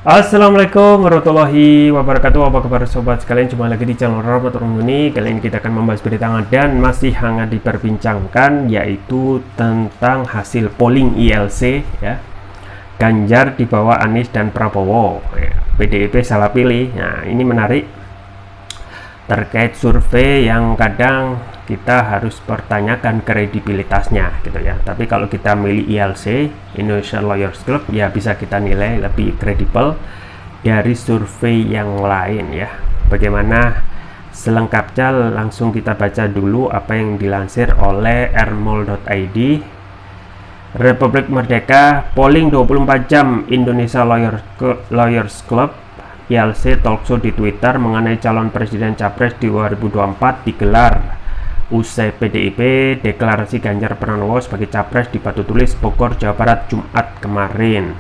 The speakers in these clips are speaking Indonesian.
Assalamualaikum warahmatullahi wabarakatuh. Apa kabar sobat sekalian? Jumpa lagi di channel Robert Rumuni. Kali ini kita akan membahas berita hangat dan masih hangat diperbincangkan, yaitu tentang hasil polling ILC ya. Ganjar di bawah Anies dan Prabowo ya. PDIP salah pilih. Nah, ini menarik terkait survei yang kadang kita harus pertanyakan kredibilitasnya gitu ya. Tapi kalau kita milih ILC, Indonesian Lawyers Club, ya bisa kita nilai lebih kredibel dari survei yang lain ya. Bagaimana selengkapnya langsung kita baca dulu apa yang dilansir oleh rmol.id. Republik Merdeka, polling 24 jam Indonesia Lawyers Club ILC talkshow di Twitter mengenai calon presiden capres di 2024 digelar usai PDIP deklarasi Ganjar Pranowo sebagai capres di Batu Tulis, Bogor, Jawa Barat Jumat kemarin.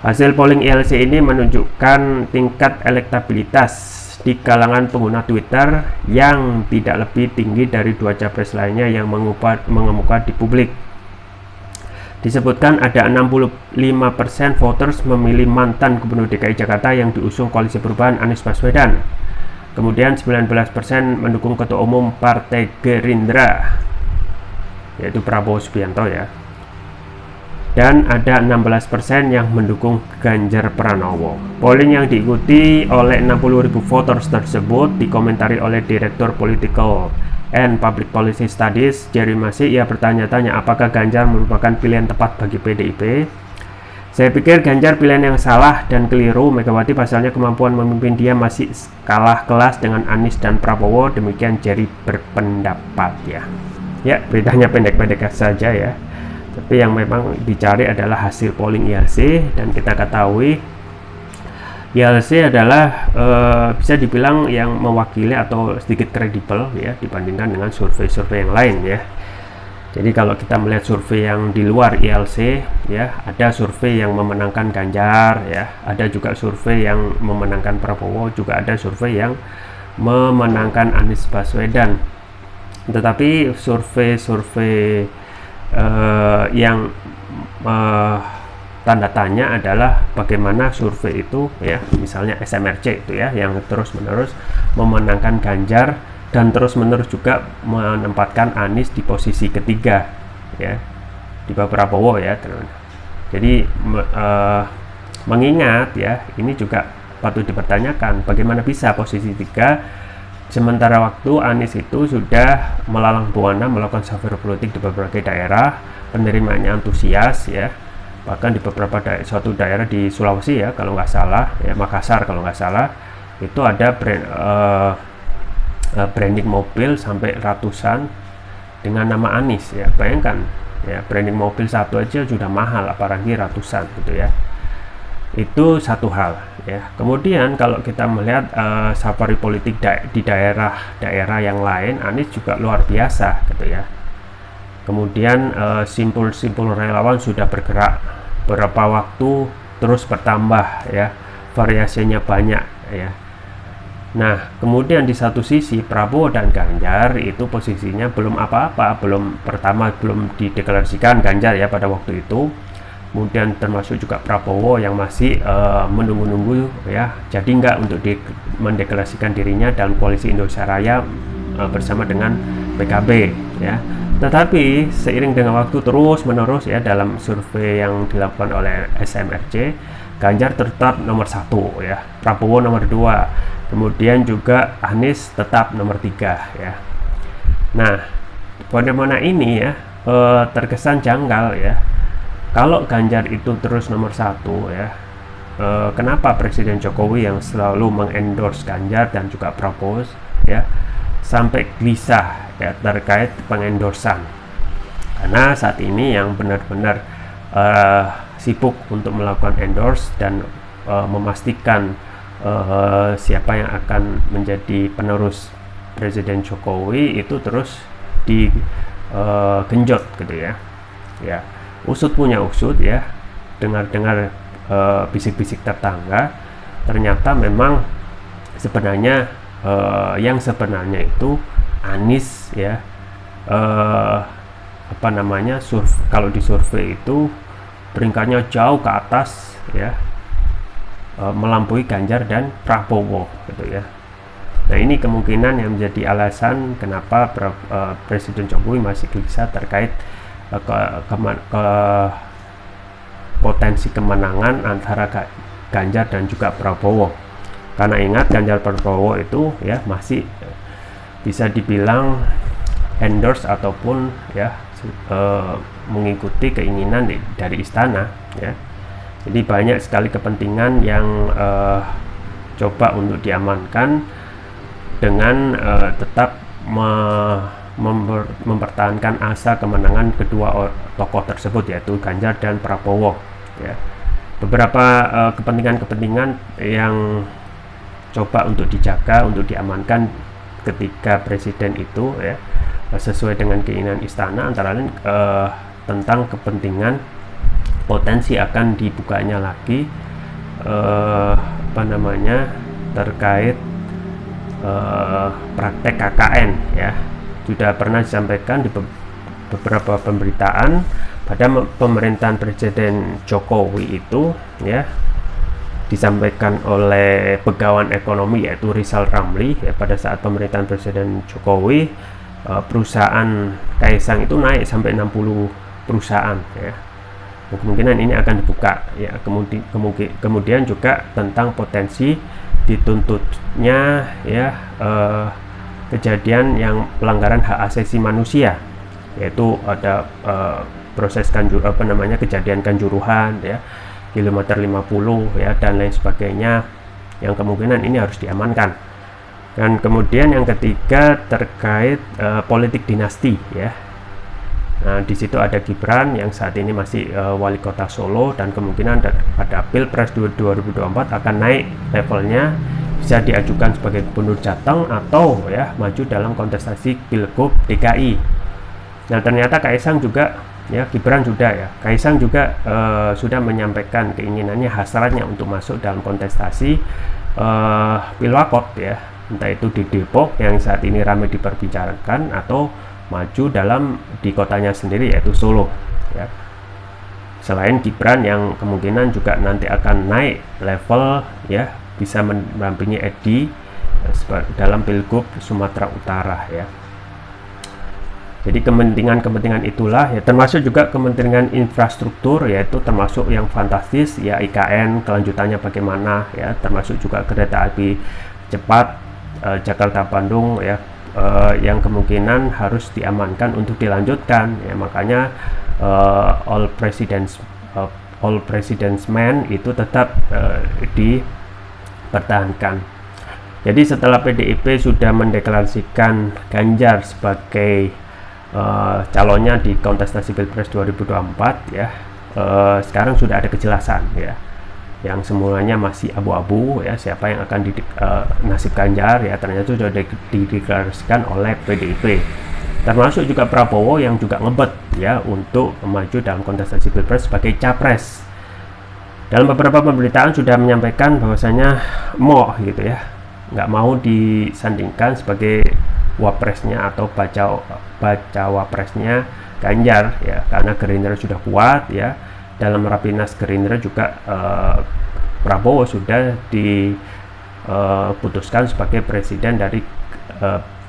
Hasil polling ILC ini menunjukkan tingkat elektabilitas di kalangan pengguna Twitter yang tidak lebih tinggi dari dua capres lainnya yang mengemuka di publik. Disebutkan ada 65% voters memilih mantan Gubernur DKI Jakarta yang diusung Koalisi Perubahan Anies Baswedan. Kemudian 19% mendukung Ketua Umum Partai Gerindra, yaitu Prabowo Subianto ya. Dan ada 16% yang mendukung Ganjar Pranowo. Polling yang diikuti oleh 60.000 voters tersebut dikomentari oleh Direktur Political and Public Policy Studies Jerry Masih. Ia bertanya-tanya apakah Ganjar merupakan pilihan tepat bagi PDIP. Saya pikir Ganjar pilihan yang salah dan keliru. Megawati pasalnya kemampuan memimpin dia masih kalah kelas dengan Anies dan Prabowo. Demikian Jerry berpendapat ya. Ya, beritanya pendek-pendek saja ya. Tapi yang memang dicari adalah hasil polling ILC, dan kita ketahui ILC adalah bisa dibilang yang mewakili atau sedikit kredibel ya dibandingkan dengan survei-survei yang lain ya. Jadi kalau kita melihat survei yang di luar ILC ya, ada survei yang memenangkan Ganjar ya, ada juga survei yang memenangkan Prabowo, juga ada survei yang memenangkan Anies Baswedan. Tetapi survei-survei yang tanda tanya adalah bagaimana survei itu ya, misalnya SMRC itu ya, yang terus-menerus memenangkan Ganjar dan terus-menerus juga menempatkan Anies di posisi ketiga ya, di bawah Prabowo ya teman. Jadi mengingat ya, ini juga patut dipertanyakan bagaimana bisa posisi 3 sementara waktu Anies itu sudah melalang buana melakukan survei politik di berbagai daerah, penerimanya antusias ya, bahkan di beberapa suatu daerah di Sulawesi ya kalau nggak salah ya, Makassar kalau nggak salah, itu ada branding mobil sampai ratusan dengan nama Anies ya. Bayangkan ya, branding mobil satu aja sudah mahal, apalagi ratusan gitu ya. Itu satu hal ya. Kemudian kalau kita melihat safari politik di daerah-daerah yang lain, Anies juga luar biasa gitu ya. Kemudian simpul-simpul relawan sudah bergerak beberapa waktu, terus bertambah ya, variasinya banyak ya. Nah, kemudian di satu sisi Prabowo dan Ganjar itu posisinya belum apa-apa, belum dideklarasikan Ganjar ya pada waktu itu. Kemudian termasuk juga Prabowo yang masih menunggu-nunggu ya, jadi enggak untuk mendeklarasikan dirinya dalam koalisi Indonesia Raya bersama dengan PKB ya. Tetapi seiring dengan waktu terus-menerus ya, dalam survei yang dilakukan oleh SMRC, Ganjar tetap nomor 1 ya, Prabowo nomor 2, kemudian juga Anies tetap nomor 3 ya. Nah, fenomena ini ya terkesan janggal ya. Kalau Ganjar itu terus nomor 1 ya, kenapa Presiden Jokowi yang selalu mengendorse Ganjar dan juga Prabowo ya sampai gelisah ya terkait pengendorsan? Karena saat ini yang benar-benar sibuk untuk melakukan endorse dan memastikan siapa yang akan menjadi penerus Presiden Jokowi itu terus digenjot gitu ya. Ya, usut punya usut ya, dengar-dengar bisik-bisik tetangga, ternyata memang sebenarnya yang sebenarnya itu Anies ya, kalau di survei itu peringkatnya jauh ke atas ya, melampaui Ganjar dan Prabowo gitu ya. Nah, ini kemungkinan yang menjadi alasan kenapa Presiden Jokowi masih gelisah terkait potensi kemenangan antara Ganjar dan juga Prabowo. Karena ingat, Ganjar Prabowo itu ya masih bisa dibilang endorse ataupun ya mengikuti keinginan dari istana ya. Jadi banyak sekali kepentingan yang coba untuk diamankan dengan tetap mempertahankan asa kemenangan kedua tokoh tersebut, yaitu Ganjar dan Prabowo ya. Beberapa kepentingan-kepentingan yang coba untuk dijaga, untuk diamankan ketika presiden itu ya sesuai dengan keinginan istana, antara lain tentang kepentingan potensi akan dibukanya lagi terkait praktek KKN ya. Sudah pernah disampaikan di beberapa pemberitaan pada pemerintahan Presiden Jokowi itu ya, disampaikan oleh Begawan Ekonomi yaitu Rizal Ramli ya, pada saat pemerintahan Presiden Jokowi perusahaan Kaisang itu naik sampai 60 perusahaan ya. Kemungkinan ini akan dibuka ya. Kemudian juga tentang potensi dituntutnya ya kejadian yang pelanggaran hak asasi manusia, yaitu ada proses kejadian Kanjuruhan ya, kilometer 50 ya, dan lain sebagainya, yang kemungkinan ini harus diamankan. Dan kemudian yang ketiga terkait politik dinasti ya. Nah, di situ ada Gibran yang saat ini masih wali kota Solo, dan kemungkinan pada Pilpres 2024 akan naik levelnya, bisa diajukan sebagai gubernur Jateng atau ya maju dalam kontestasi Pilgub DKI. Nah, ternyata Kaisang juga ya, Gibran sudah ya, Kaisang juga sudah menyampaikan keinginannya, hasratnya untuk masuk dalam kontestasi Pilwakot ya, entah itu di Depok yang saat ini ramai diperbicarakan, atau maju di kotanya sendiri yaitu Solo ya. Selain Gibran yang kemungkinan juga nanti akan naik level ya, bisa mendampingi Edi dalam Pilgub Sumatera Utara ya. Jadi kepentingan itulah ya, termasuk juga kepentingan infrastruktur, yaitu termasuk yang fantastis ya, IKN kelanjutannya bagaimana ya, termasuk juga kereta api cepat Jakarta Bandung ya, yang kemungkinan harus diamankan untuk dilanjutkan ya. Makanya all president's man itu tetap dipertahankan. Jadi setelah PDIP sudah mendeklarasikan Ganjar sebagai calonnya di kontestasi Pilpres 2024 ya, sekarang sudah ada kejelasan ya. Yang semuanya masih abu-abu ya, siapa yang akan nasib Ganjar ya, ternyata sudah dideklarasikan oleh PDIP, termasuk juga Prabowo yang juga ngebet ya untuk maju dalam kontestasi Pilpres sebagai capres. Dalam beberapa pemberitaan sudah menyampaikan bahwasanya mau gitu ya, nggak mau disandingkan sebagai wapresnya atau bacawapresnya Ganjar ya, karena Gerindra sudah kuat ya. Dalam Rapimnas Gerindra juga Prabowo sudah diputuskan sebagai presiden dari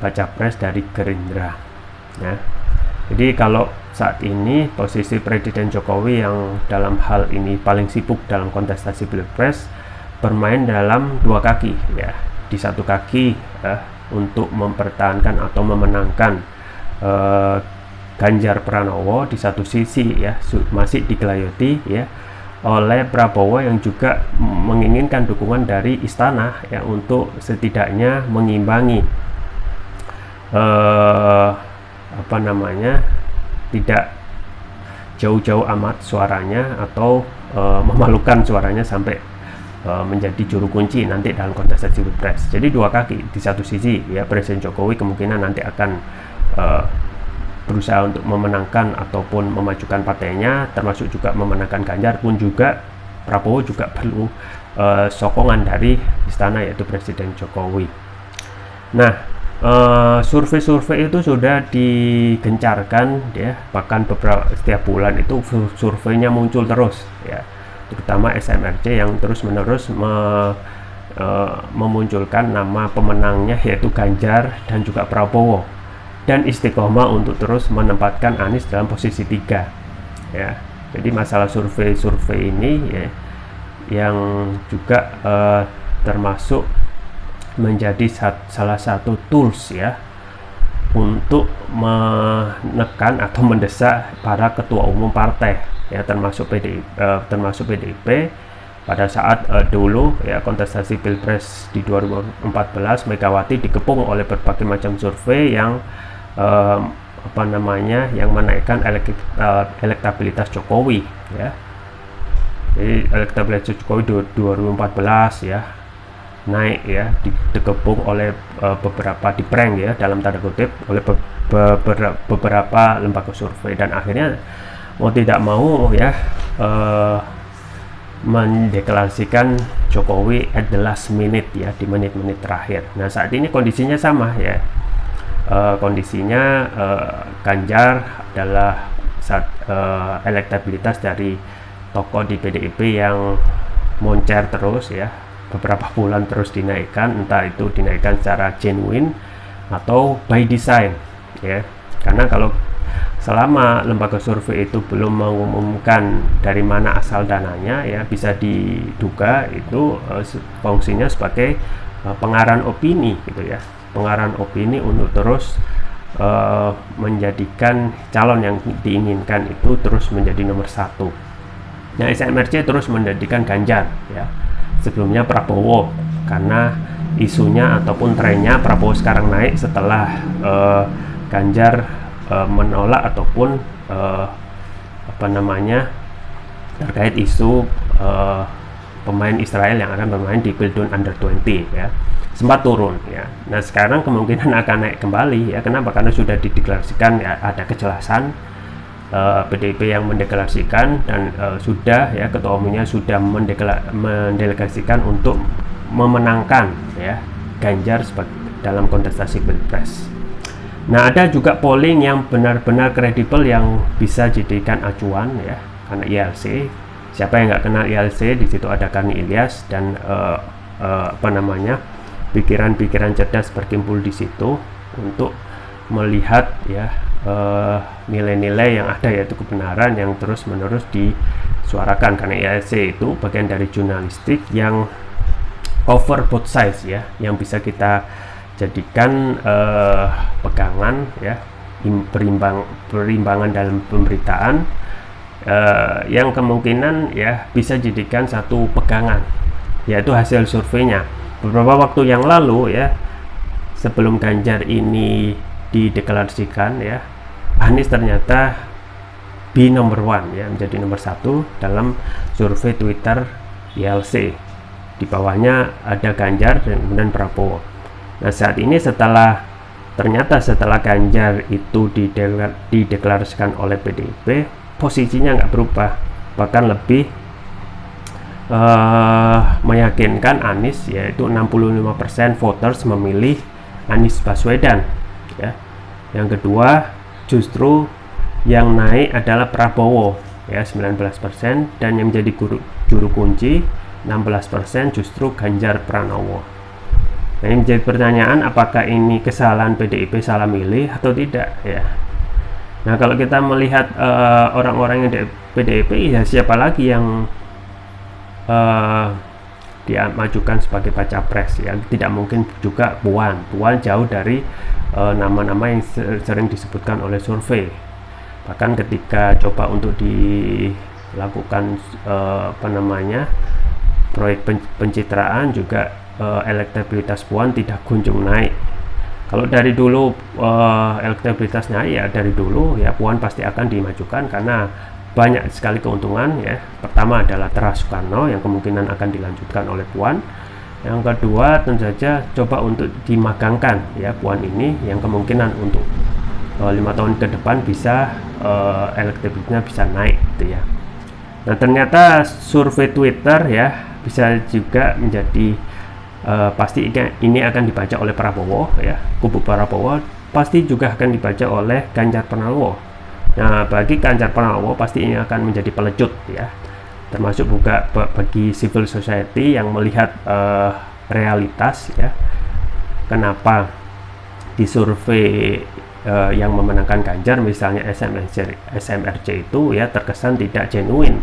baca pres dari Gerindra ya. Jadi kalau saat ini posisi Presiden Jokowi yang dalam hal ini paling sibuk dalam kontestasi Pilpres, bermain dalam dua kaki ya. Di satu kaki untuk mempertahankan atau memenangkan Ganjar Pranowo, di satu sisi ya masih digelayuti ya oleh Prabowo yang juga menginginkan dukungan dari istana ya, untuk setidaknya mengimbangi tidak jauh-jauh amat suaranya, atau memalukan suaranya sampai menjadi juru kunci nanti dalam kontestasi Pilpres. Jadi dua kaki. Di satu sisi ya Presiden Jokowi kemungkinan nanti akan berusaha untuk memenangkan ataupun memajukan partainya, termasuk juga memenangkan Ganjar, pun juga Prabowo juga perlu sokongan dari istana yaitu Presiden Jokowi. Nah, survei-survei itu sudah digencarkan ya, bahkan setiap bulan itu surveinya muncul terus ya. terutama SMRC yang terus-menerus memunculkan nama pemenangnya yaitu Ganjar dan juga Prabowo, dan istiqomah untuk terus menempatkan Anies dalam posisi 3 ya. Jadi masalah survei ini ya, yang juga termasuk menjadi salah satu tools ya untuk menekan atau mendesak para ketua umum partai ya, termasuk PDIP pada saat dulu ya kontestasi Pilpres di 2014, Megawati dikepung oleh berbagai macam survei yang yang menaikkan elektabilitas Jokowi ya. Jadi elektabilitas Jokowi 2014 ya naik ya, dikepung oleh beberapa, di prank ya dalam tanda kutip oleh beberapa lembaga survei, dan akhirnya mau tidak mau ya mendeklarasikan Jokowi at the last minute ya, di menit-menit terakhir. Nah saat ini kondisinya sama ya, kondisinya Ganjar adalah elektabilitas dari tokoh di PDIP yang moncer terus ya, beberapa bulan terus dinaikkan, entah itu dinaikkan secara genuine atau by design ya, karena kalau selama lembaga survei itu belum mengumumkan dari mana asal dananya ya, bisa diduga itu fungsinya sebagai pengarahan opini gitu ya, pengarahan opini untuk terus menjadikan calon yang diinginkan itu terus menjadi nomor 1. Nah SMRC terus menjadikan Ganjar ya, sebelumnya Prabowo, karena isunya ataupun trennya Prabowo sekarang naik setelah Ganjar menolak ataupun terkait isu pemain Israel yang akan bermain di Pildun Under 20 ya, sempat turun ya. Nah sekarang kemungkinan akan naik kembali ya. Kenapa? Karena sudah dideklarasikan ya, ada kejelasan PDIP yang mendeklarasikan, dan sudah ya ketua umumnya sudah mendelegasikan untuk memenangkan ya Ganjar dalam kontestasi Pilpres. Nah ada juga polling yang benar-benar kredibel yang bisa dijadikan acuan ya, karena ILC. Siapa yang nggak kenal ILC? Di situ ada Karni Ilyas dan pikiran-pikiran cerdas berkumpul di situ untuk melihat ya nilai-nilai yang ada, yaitu kebenaran yang terus-menerus disuarakan, karena ILC itu bagian dari jurnalistik yang cover both sides ya, yang bisa kita jadikan pegangan ya, perimbangan dalam pemberitaan yang kemungkinan ya bisa jadikan satu pegangan, yaitu hasil surveinya. Beberapa waktu yang lalu ya, sebelum Ganjar ini dideklarasikan ya, Anies ternyata nomor 1 ya, menjadi nomor 1 dalam survei Twitter ILC. Di bawahnya ada Ganjar dan kemudian Prabowo. Nah saat ini ternyata setelah Ganjar itu dideklarasikan oleh PDIP, posisinya nggak berubah, bahkan lebih meyakinkan Anies, yaitu 65% voters memilih Anies Baswedan ya. Yang kedua justru yang naik adalah Prabowo ya, 19%, dan yang menjadi juru kunci 16% justru Ganjar Pranowo. Nah ini menjadi pertanyaan, apakah ini kesalahan PDIP salah milih atau tidak ya. Nah kalau kita melihat orang-orang yang di PDIP ya, siapa lagi yang dimajukan sebagai baca pres ya, tidak mungkin juga Puan jauh dari nama-nama yang sering disebutkan oleh survei. Bahkan ketika coba untuk dilakukan proyek pencitraan juga elektabilitas Puan tidak kunjung naik. Kalau dari dulu elektabilitas naik ya, dari dulu ya Puan pasti akan dimajukan karena banyak sekali keuntungan ya. Pertama adalah Teras Soekarno yang kemungkinan akan dilanjutkan oleh Puan. Yang kedua tentu saja coba untuk dimagangkan ya Puan ini, yang kemungkinan untuk 5 tahun ke depan bisa elektabilitasnya bisa naik gitu ya. Nah ternyata survei Twitter ya bisa juga menjadi pasti ini akan dibaca oleh Prabowo ya, kubu Prabowo pasti juga akan dibaca oleh Ganjar Pranowo. Nah bagi Ganjar Pranowo pasti ini akan menjadi pelecut ya, termasuk juga bagi civil society yang melihat realitas ya, kenapa di survei yang memenangkan Ganjar misalnya SMRC itu ya terkesan tidak genuine.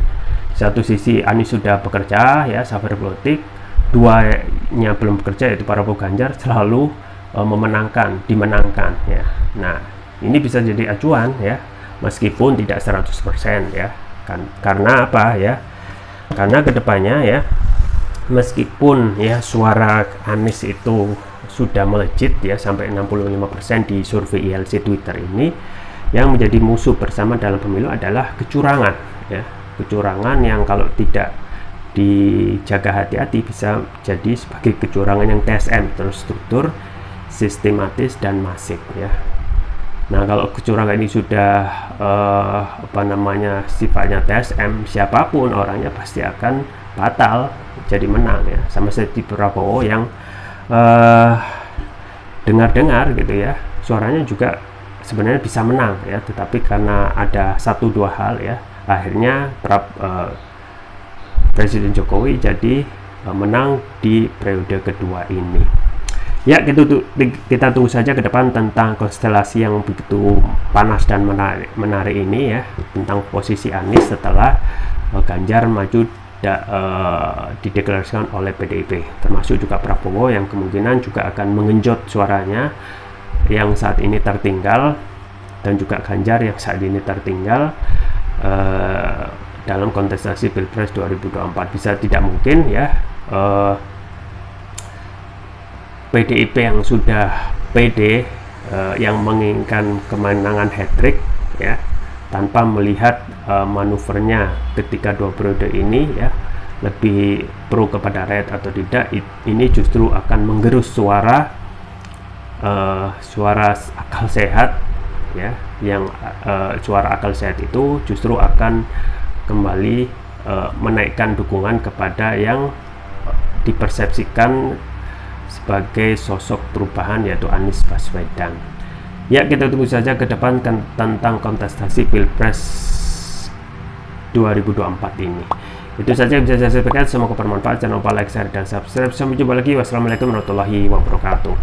Satu sisi Anies sudah bekerja ya, safari politik, duanya belum bekerja yaitu Prabowo Ganjar selalu dimenangkan ya. Nah, ini bisa jadi acuan ya, meskipun tidak 100% ya. Karena apa ya? Karena kedepannya ya, meskipun ya suara Anies itu sudah melejit ya sampai 65% di survei ILC Twitter ini, yang menjadi musuh bersama dalam pemilu adalah kecurangan ya. Kecurangan yang kalau tidak dijaga hati-hati bisa jadi sebagai kecurangan yang TSM, terstruktur, sistematis dan masif ya. Nah, kalau kecurangan ini sudah sifatnya TSM, siapapun orangnya pasti akan batal jadi menang ya. Sama seperti Prabowo yang dengar-dengar gitu ya, suaranya juga sebenarnya bisa menang ya, tetapi karena ada 1-2 hal ya, akhirnya Presiden Jokowi jadi menang di periode kedua ini. Ya, kita tunggu saja ke depan tentang konstelasi yang begitu panas dan menarik ini ya, tentang posisi Anies setelah Ganjar maju dideklarasikan oleh PDIP, termasuk juga Prabowo yang kemungkinan juga akan mengenjot suaranya yang saat ini tertinggal, dan juga Ganjar yang saat ini tertinggal dalam kontestasi Pilpres 2024. Bisa tidak mungkin ya PDIP yang sudah pede yang menginginkan kemenangan hat-trick ya, tanpa melihat manuvernya ketika 2 periode ini ya, lebih pro kepada rakyat atau tidak, ini justru akan menggerus suara akal sehat ya, yang suara akal sehat itu justru akan kembali menaikkan dukungan kepada yang dipersepsikan sebagai sosok perubahan, yaitu Anies Baswedan. Ya, kita tunggu saja ke depan tentang kontestasi Pilpres 2024 ini. Itu saja yang bisa saya sampaikan, semoga bermanfaat. Jangan lupa like, share, dan subscribe. Sampai jumpa lagi. Wassalamualaikum warahmatullahi wabarakatuh.